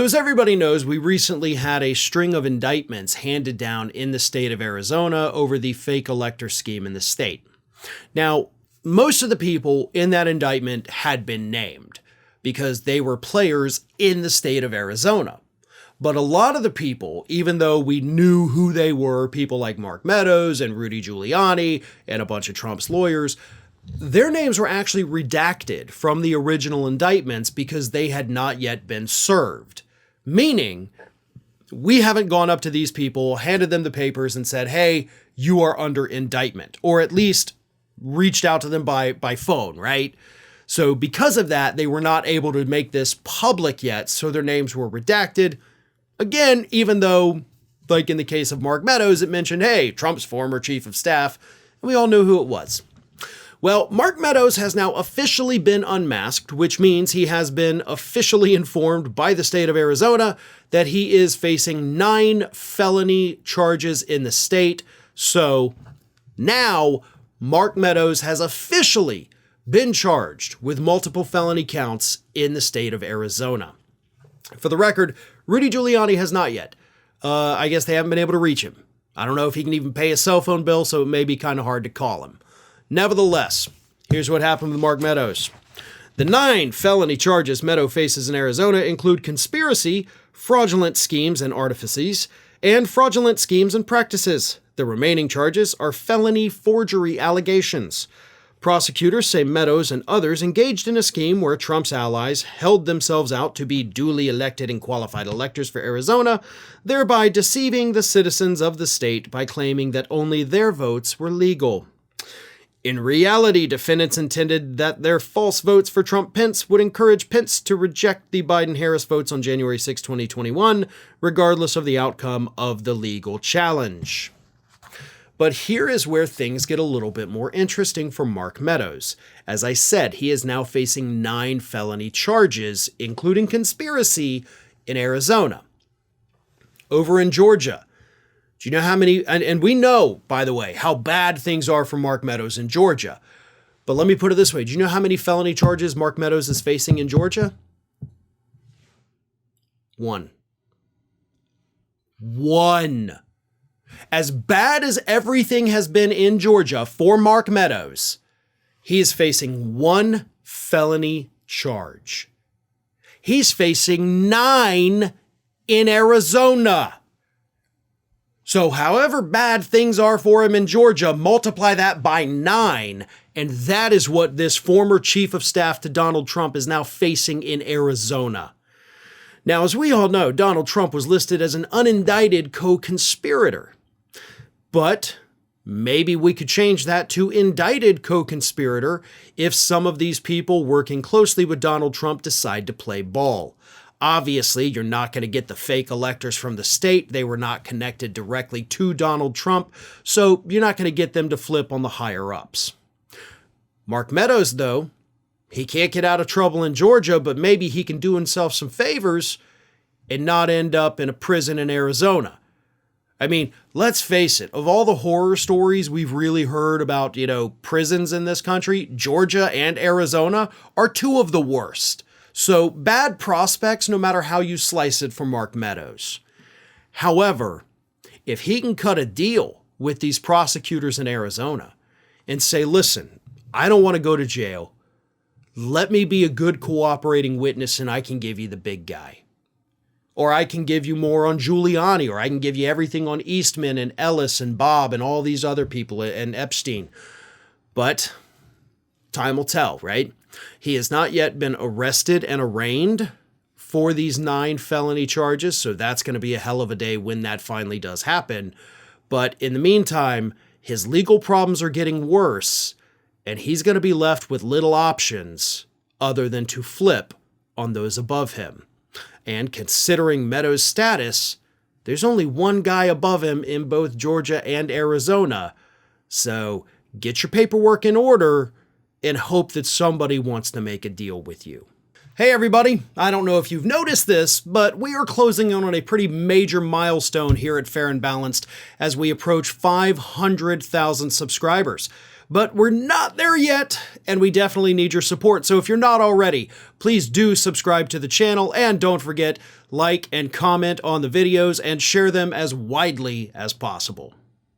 So as everybody knows, we recently had a string of indictments handed down in the state of Arizona over the fake elector scheme in the state. Now, most of the people in that indictment had been named because they were players in the state of Arizona. But a lot of the people, even though we knew who they were, people like Mark Meadows and Rudy Giuliani and a bunch of Trump's lawyers, their names were actually redacted from the original indictments because they had not yet been served. Meaning, we haven't gone up to these people, handed them the papers and said, hey, you are under indictment, or at least reached out to them by phone, right? So because of that, they were not able to make this public yet, so their names were redacted. Again, even though, like in the case of Mark Meadows, it mentioned, hey, Trump's former chief of staff, and we all knew who it was. Well, Mark Meadows has now officially been unmasked, which means he has been officially informed by the state of Arizona that he is facing 9 felony charges in the state. So now Mark Meadows has officially been charged with multiple felony counts in the state of Arizona. For the record, Rudy Giuliani has not yet. I guess they haven't been able to reach him. I don't know if he can even pay a cell phone bill, so it may be kind of hard to call him. Nevertheless, here's what happened with Mark Meadows. The 9 felony charges Meadows faces in Arizona include conspiracy, fraudulent schemes and artifices, and fraudulent schemes and practices. The remaining charges are felony forgery allegations. Prosecutors say Meadows and others engaged in a scheme where Trump's allies held themselves out to be duly elected and qualified electors for Arizona, thereby deceiving the citizens of the state by claiming that only their votes were legal. In reality, defendants intended that their false votes for Trump-Pence would encourage Pence to reject the Biden-Harris votes on January 6, 2021, regardless of the outcome of the legal challenge. But here is where things get a little bit more interesting for Mark Meadows. As I said, he is now facing 9 felony charges, including conspiracy, in Arizona. Over in Georgia, do you know how many, and we know, by the way, how bad things are for Mark Meadows in Georgia. But let me put it this way. Do you know how many felony charges Mark Meadows is facing in Georgia? 1. 1. As bad as everything has been in Georgia for Mark Meadows, he is facing 1 felony charge. He's facing 9 in Arizona. So however bad things are for him in Georgia, multiply that by 9, and that is what this former chief of staff to Donald Trump is now facing in Arizona. Now, as we all know, Donald Trump was listed as an unindicted co-conspirator. But maybe we could change that to indicted co-conspirator if some of these people working closely with Donald Trump decide to play ball. Obviously, you're not going to get the fake electors from the state. They were not connected directly to Donald Trump, so you're not going to get them to flip on the higher-ups. Mark Meadows, though, he can't get out of trouble in Georgia, but maybe he can do himself some favors and not end up in a prison in Arizona. I mean, let's face it, of all the horror stories we've really heard about, prisons in this country, Georgia and Arizona are 2 of the worst. So bad prospects, no matter how you slice it, for Mark Meadows. However, if he can cut a deal with these prosecutors in Arizona and say, listen, I don't want to go to jail. Let me be a good cooperating witness and I can give you the big guy. Or I can give you more on Giuliani, or I can give you everything on Eastman and Ellis and Bob and all these other people and Epstein. But time will tell, right? He has not yet been arrested and arraigned for these 9 felony charges, so that's going to be a hell of a day when that finally does happen. But in the meantime, his legal problems are getting worse, and he's going to be left with little options other than to flip on those above him. And considering Meadows' status, there's only 1 guy above him in both Georgia and Arizona. So get your paperwork in order and hope that somebody wants to make a deal with you. Hey everybody, I don't know if you've noticed this, but we are closing in on a pretty major milestone here at Fair and Balanced as we approach 500,000 subscribers. But we're not there yet, and we definitely need your support. So if you're not already, please do subscribe to the channel, and don't forget, like and comment on the videos, and share them as widely as possible.